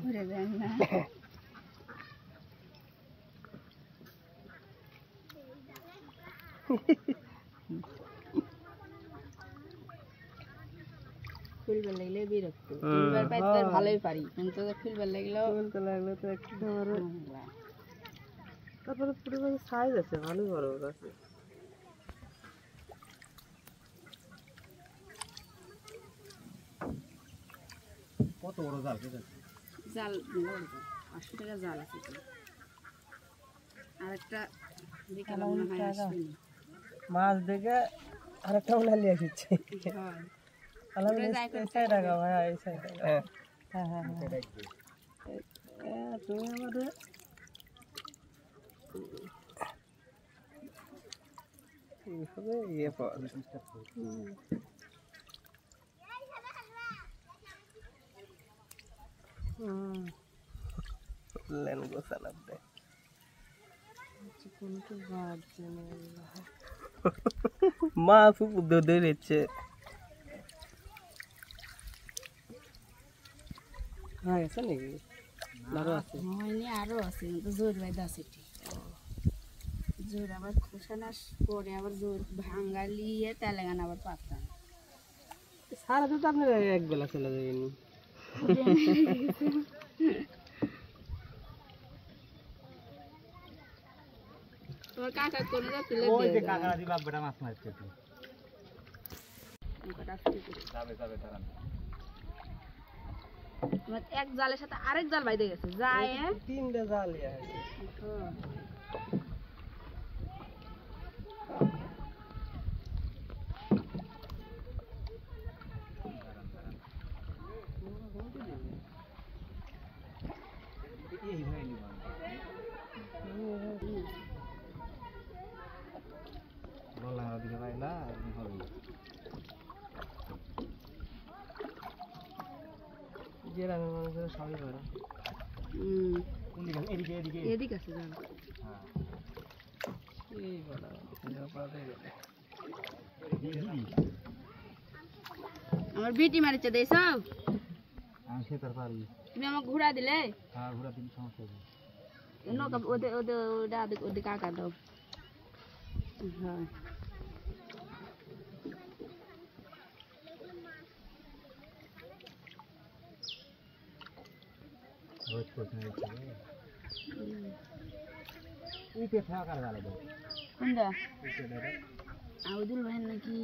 ঘুরে দেন না ফুলবার লাগলে বিরক্ত ফুলবার পাইতে ভালোই পারি কিন্তু ফুলবার লাগলেও তো একটু তারপরে পুরো সাইজ আছে ভালো বড় আছে কত বড় জাল জাল 500 টাকা জাল আছে আরেকটা বিকালে মনে হয় আসবে মাছ দেখে আরেকটা উলা নিয়ে এসেছে হ্যাঁ এই সাইড টাকা ভাই এই সাইড হ্যাঁ হ্যাঁ হ্যাঁ তুমি আমাদের এইভাবে ইয়ে পাওয়া লেন গোসালাম দে মাছ উপর ধরেছে হ্যাঁ আছে নাকি আরো আছে হয়নি আরো আছে কিন্তু জোর বাইদা আছে জোর আবার খোসানাস পরে আবার জোর ভাঙ্গালিয়ে তেলেঙ্গানা আবার পাতা সারা তো আপনার এক বেলা চলে যায়নি তোমার কাকা কোনে যাচ্ছে ওই যে কাকা দি বাপ বেটা মাছ মারছে তো যাবে তারা তোমার এক জালের সাথে আরেক জাল বাইদে গেছে যায় তিনটা জাল আছে বলা দিকে পাইলা হবে গ্রামের মানুষের সবই করে কোন দিকে এদিকে এদিকে আছে জাল হ্যাঁ এই বলা পাতে গেলে আমার বিটি মারিছে দেই সব আমি সে তার পারি তুমি আমাকে ঘুরা দিলে হ্যাঁ ঘোরা দিন সমস্যা হবে নৌকা ওদের কাকা দাও হ্যাঁ রোজ করতে হচ্ছে উপে থাকার গালে দাও কোনটা উপে দাও আউদুল ভাই নাকি